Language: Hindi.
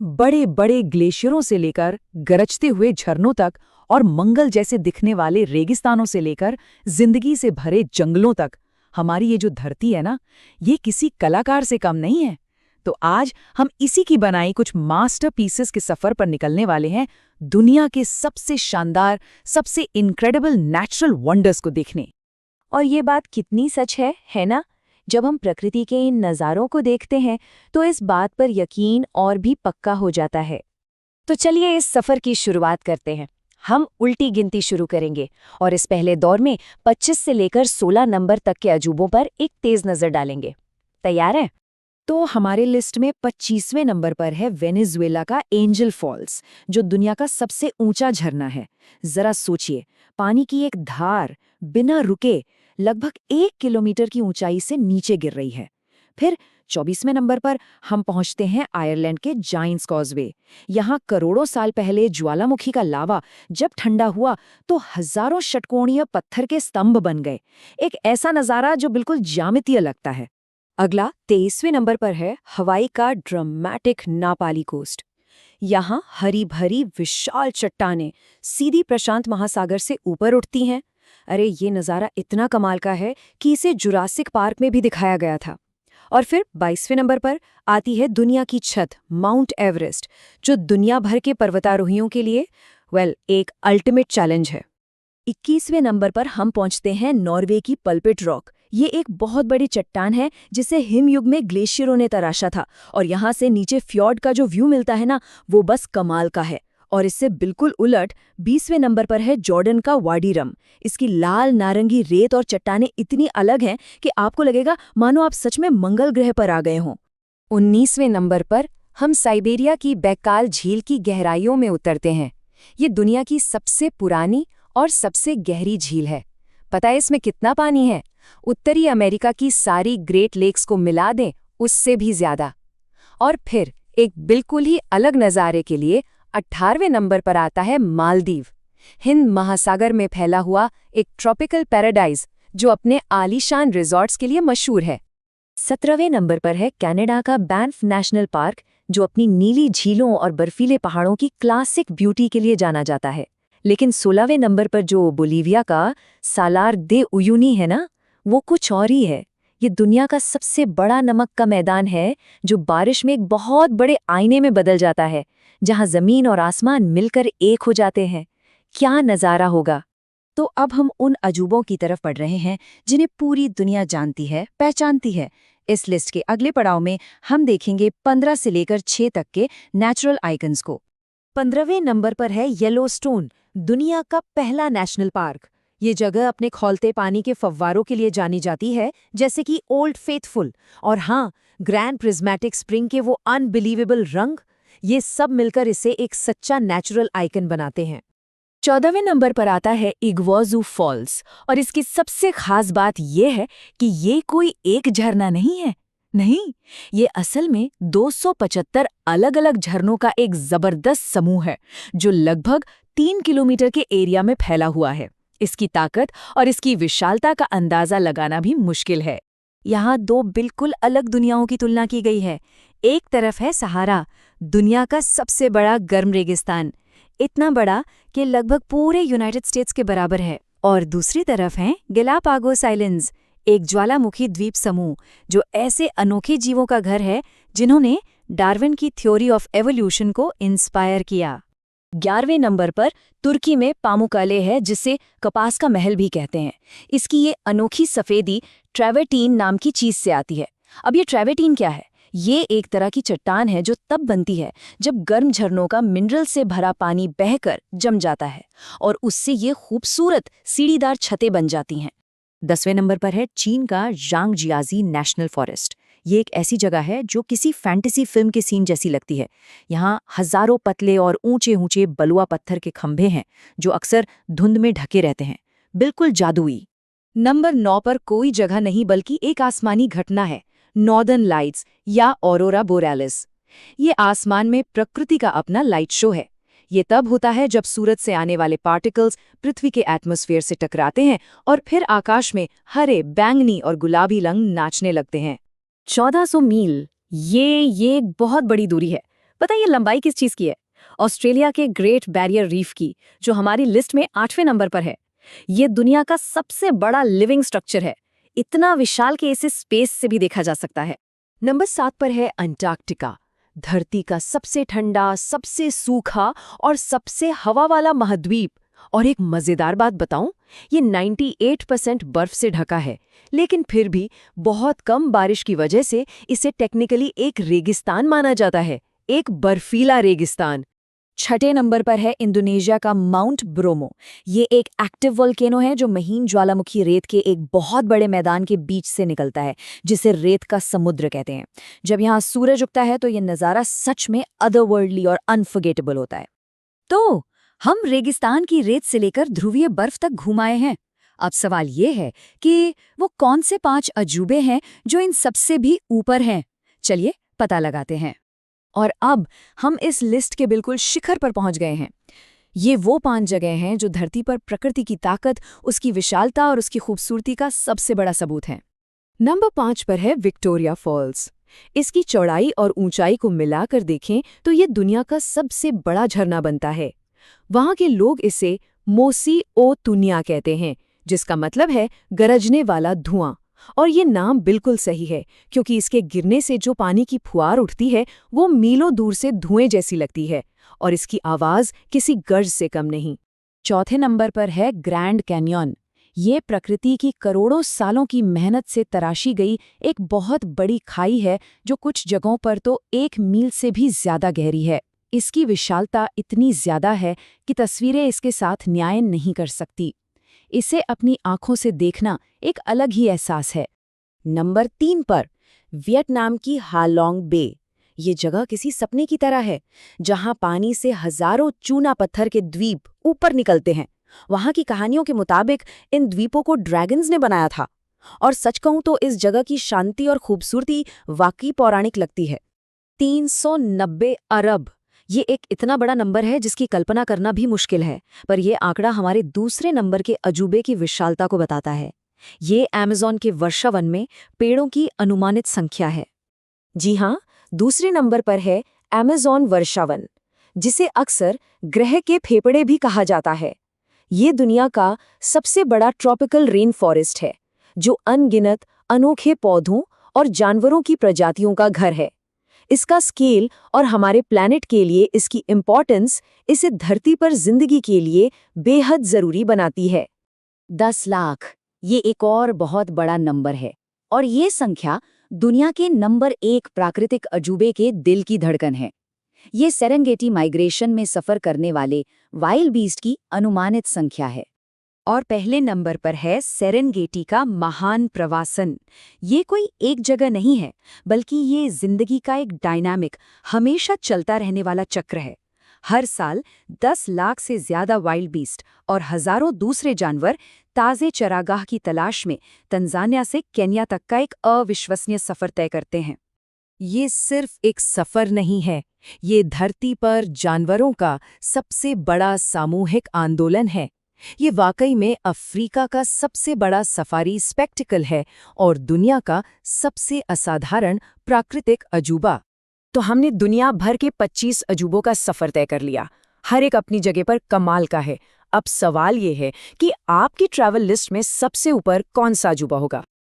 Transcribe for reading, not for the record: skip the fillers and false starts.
बड़े बड़े ग्लेशियरों से लेकर गरजते हुए झरनों तक और मंगल जैसे दिखने वाले रेगिस्तानों से लेकर जिंदगी से भरे जंगलों तक, हमारी ये जो धरती है ना, ये किसी कलाकार से कम नहीं है। तो आज हम इसी की बनाई कुछ मास्टरपीसेस के सफर पर निकलने वाले हैं, दुनिया के सबसे शानदार, सबसे इनक्रेडिबल नेचुरल वंडर्स को देखने। और ये बात कितनी सच है ना? जब हम प्रकृति के इन नज़ारों को देखते हैं तो इस बात पर यकीन और भी पक्का हो जाता है। तो चलिए इस सफ़र की शुरुआत करते हैं। हम उल्टी गिनती शुरू करेंगे और इस पहले दौर में 25 से लेकर 16 नंबर तक के अजूबों पर एक तेज़ नज़र डालेंगे। तैयार हैं? तो हमारे लिस्ट में 25वें नंबर पर है वेनेजुएला का एंजल फॉल्स, जो दुनिया का सबसे ऊंचा झरना है। जरा सोचिए, पानी की एक धार बिना रुके लगभग 1 किलोमीटर की ऊंचाई से नीचे गिर रही है। फिर 24वें नंबर पर हम पहुंचते हैं आयरलैंड के जाइंट्स कॉजवे। यहाँ करोड़ों साल पहले ज्वालामुखी का लावा जब ठंडा हुआ तो हजारों षटकोणीय पत्थर के स्तंभ बन गए। एक ऐसा नज़ारा जो बिल्कुल ज्यामितीय लगता है। अगला 23वें नंबर पर है हवाई का ड्रामेटिक नापाली कोस्ट। यहाँ हरी भरी विशाल चट्टानें सीधी प्रशांत महासागर से ऊपर उठती हैं। अरे ये नज़ारा इतना कमाल का है कि इसे जुरासिक पार्क में भी दिखाया गया था। और फिर 22वें नंबर पर आती है दुनिया की छत माउंट एवरेस्ट, जो दुनिया भर के पर्वतारोहियों के लिए एक अल्टीमेट चैलेंज है। 21वें नंबर पर हम पहुंचते हैं नॉर्वे की पल्पिट रॉक। ये एक बहुत बड़ी चट्टान है जिसे हिमयुग में ग्लेशियरों ने तराशा था, और यहाँ से नीचे फ्यॉर्ड का जो व्यू मिलता है ना, वो बस कमाल का है। और इससे बिल्कुल उलट 20वें नंबर पर है जॉर्डन का वाडी रम। इसकी लाल नारंगी रेत और चट्टानें इतनी अलग हैं कि आपको लगेगा मानो आप सच में मंगल ग्रह पर आ गए हों। 19वें नंबर पर हम साइबेरिया की बैकाल झील की गहराइयों में उतरते हैं। ये दुनिया की सबसे पुरानी और सबसे गहरी झील है। पता है इसमें कितना पानी है? उत्तरी अमेरिका की सारी ग्रेट लेक्स को मिला दें उससे भी ज्यादा। और फिर एक बिल्कुल ही अलग नज़ारे के लिए 18वें नंबर पर आता है मालदीव। हिंद महासागर में फैला हुआ एक ट्रॉपिकल पैराडाइज जो अपने आलीशान रिजॉर्ट्स के लिए मशहूर है। 17वें नंबर पर है कनाडा का बैंफ नेशनल पार्क, जो अपनी नीली झीलों और बर्फीले पहाड़ों की क्लासिक ब्यूटी के लिए जाना जाता है। लेकिन 16वें नंबर पर जो बोलीविया का सालार दे उयुनी है ना, वो कुछ और ही है। ये दुनिया का सबसे बड़ा नमक का मैदान है जो बारिश में एक बहुत बड़े आईने में बदल जाता है, जहां जमीन और आसमान मिलकर एक हो जाते हैं। क्या नज़ारा होगा! तो अब हम उन अजूबों की तरफ बढ़ रहे हैं जिन्हें पूरी दुनिया जानती है, पहचानती है। इस लिस्ट के अगले पड़ाव में हम देखेंगे 15 से लेकर 6 तक के नेचुरल आइकन्स को। 15वें नंबर पर है येलोस्टोन, दुनिया का पहला नेशनल पार्क। ये जगह अपने खौलते पानी के फव्वारों के लिए जानी जाती है, जैसे कि ओल्ड फेथफुल, और हाँ, ग्रैंड प्रिज्मेटिक स्प्रिंग के वो अनबिलीवेबल रंग, ये सब मिलकर इसे एक सच्चा नेचुरल आइकन बनाते हैं। 14वें नंबर पर आता है इग्वाज़ू फॉल्स, और इसकी सबसे खास बात ये है कि ये कोई एक झरना नहीं है। नहीं, ये असल में 275 अलग अलग झरनों का एक जबरदस्त समूह है, जो लगभग 3 किलोमीटर के एरिया में फैला हुआ है। इसकी ताकत और इसकी विशालता का अंदाजा लगाना भी मुश्किल है। यहाँ 2 बिल्कुल अलग दुनियाओं की तुलना की गई है। एक तरफ है सहारा, दुनिया का सबसे बड़ा गर्म रेगिस्तान, इतना बड़ा कि लगभग पूरे यूनाइटेड स्टेट्स के बराबर है। और दूसरी तरफ हैं गैलापागोस आइलैंड्स, एक ज्वालामुखी द्वीप समूह, जो ऐसे अनोखे जीवों का घर है जिन्होंने डार्विन की थ्योरी ऑफ एवोल्यूशन को इंस्पायर किया। 11वें नंबर पर तुर्की में पामुक्काले है, जिसे कपास का महल भी कहते हैं। इसकी ये अनोखी सफ़ेदी ट्रैवर्टीन नाम की चीज़ से आती है। अब ये ट्रैवर्टीन क्या है? ये एक तरह की चट्टान है जो तब बनती है जब गर्म झरनों का मिनरल से भरा पानी बहकर जम जाता है, और उससे ये खूबसूरत सीढ़ीदार छतें बन जाती हैं। 10वें नंबर पर है चीन का ज़ांगजियाजी नेशनल फॉरेस्ट। ये एक ऐसी जगह है जो किसी फैंटेसी फिल्म के सीन जैसी लगती है। यहाँ हजारों पतले और ऊंचे ऊंचे बलुआ पत्थर के खंभे हैं जो अक्सर धुंध में ढके रहते हैं, बिल्कुल जादुई। नंबर 9 पर कोई जगह नहीं बल्कि एक आसमानी घटना है, नॉर्दर्न लाइट्स या ऑरोरा बोरेलिस। ये आसमान में प्रकृति का अपना लाइट शो है। ये तब होता है जब सूरज से आने वाले पार्टिकल्स पृथ्वी के एटमॉस्फेयर से टकराते हैं और फिर आकाश में हरे, बैंगनी और गुलाबी रंग नाचने लगते हैं। 1400 मील, ये बहुत बड़ी दूरी है, पता है ये लंबाई किस चीज की है? ऑस्ट्रेलिया के ग्रेट बैरियर रीफ की, जो हमारी लिस्ट में 8वें नंबर पर है। ये दुनिया का सबसे बड़ा लिविंग स्ट्रक्चर है, इतना विशाल कि इसे स्पेस से भी देखा जा सकता है। नंबर 7 पर है अंटार्कटिका, धरती का सबसे ठंडा, सबसे सूखा और सबसे हवा वाला महाद्वीप। और एक मजेदार बात बताऊं, ये 98% बर्फ से ढका है, लेकिन फिर भी बहुत कम बारिश की वजह से इसे टेक्निकली एक रेगिस्तान माना जाता है, एक बर्फीला रेगिस्तान। 6ठे नंबर पर है इंडोनेशिया का माउंट ब्रोमो। ये एक एक्टिव वोल्केनो है जो महीन ज्वालामुखी रेत के एक बहुत बड़े मैदान के बीच से निकलता है, जिसे रेत का समुद्र कहते हैं। जब यहाँ सूरज उगता है तो ये नज़ारा सच में अदरवर्ल्डली और अनफॉरगेटेबल होता है। तो हम रेगिस्तान की रेत से लेकर ध्रुवीय बर्फ तक घुमाए हैं। अब सवाल ये है कि वो कौन से 5 अजूबे हैं जो इन सबसे भी ऊपर हैं। चलिए पता लगाते हैं। और अब हम इस लिस्ट के बिल्कुल शिखर पर पहुंच गए हैं। ये वो 5 जगह हैं जो धरती पर प्रकृति की ताकत, उसकी विशालता और उसकी खूबसूरती का सबसे बड़ा सबूत है। नंबर 5 पर है विक्टोरिया फॉल्स। इसकी चौड़ाई और ऊंचाई को मिलाकर देखें तो ये दुनिया का सबसे बड़ा झरना बनता है। वहाँ के लोग इसे मोसी ओ तुनिया कहते हैं, जिसका मतलब है गरजने वाला धुआं। और ये नाम बिल्कुल सही है, क्योंकि इसके गिरने से जो पानी की फुहार उठती है वो मीलों दूर से धुएं जैसी लगती है, और इसकी आवाज़ किसी गर्ज से कम नहीं। चौथे नंबर पर है ग्रैंड कैन्यन। ये प्रकृति की करोड़ों सालों की मेहनत से तराशी गई एक बहुत बड़ी खाई है, जो कुछ जगहों पर तो 1 मील से भी ज्यादा गहरी है। इसकी विशालता इतनी ज्यादा है कि तस्वीरें इसके साथ न्याय नहीं कर सकती। इसे अपनी आंखों से देखना एक अलग ही एहसास है। नंबर 3 पर वियतनाम की हालोंग बे। ये जगह किसी सपने की तरह है, जहां पानी से हजारों चूना पत्थर के द्वीप ऊपर निकलते हैं। वहां की कहानियों के मुताबिक इन द्वीपों को ड्रैगन्स ने बनाया था। और सच कहूं तो इस जगह की शांति और खूबसूरती वाकई पौराणिक लगती है। 390 अरब, ये एक इतना बड़ा नंबर है जिसकी कल्पना करना भी मुश्किल है, पर यह आंकड़ा हमारे दूसरे नंबर के अजूबे की विशालता को बताता है। ये अमेज़न के वर्षावन में पेड़ों की अनुमानित संख्या है। जी हाँ, दूसरे नंबर पर है अमेज़न वर्षावन, जिसे अक्सर ग्रह के फेफड़े भी कहा जाता है। ये दुनिया का सबसे बड़ा ट्रॉपिकल रेन फॉरेस्ट है, जो अनगिनत अनोखे पौधों और जानवरों की प्रजातियों का घर है। इसका स्केल और हमारे प्लैनेट के लिए इसकी इम्पॉर्टेंस इसे धरती पर जिंदगी के लिए बेहद जरूरी बनाती है। 10 लाख, ये एक और बहुत बड़ा नंबर है, और ये संख्या दुनिया के नंबर 1 प्राकृतिक अजूबे के दिल की धड़कन है। ये सेरेंगेटी माइग्रेशन में सफर करने वाले वाइल्ड बीस्ट की अनुमानित संख्या है। और पहले नंबर पर है सेरेंगेटी का महान प्रवासन। ये कोई एक जगह नहीं है, बल्कि ये जिंदगी का एक डायनामिक, हमेशा चलता रहने वाला चक्र है। हर साल 10 लाख से ज्यादा वाइल्ड बीस्ट और हजारों दूसरे जानवर ताज़े चरागाह की तलाश में तंजानिया से केन्या तक का एक अविश्वसनीय सफर तय करते हैं। ये सिर्फ एक सफर नहीं है, ये धरती पर जानवरों का सबसे बड़ा सामूहिक आंदोलन है। ये वाकई में अफ्रीका का सबसे बड़ा सफारी स्पेक्टिकल है और दुनिया का सबसे असाधारण प्राकृतिक अजूबा। तो हमने दुनिया भर के 25 अजूबों का सफर तय कर लिया, हर एक अपनी जगह पर कमाल का है। अब सवाल ये है कि आपकी ट्रैवल लिस्ट में सबसे ऊपर कौन सा अजूबा होगा?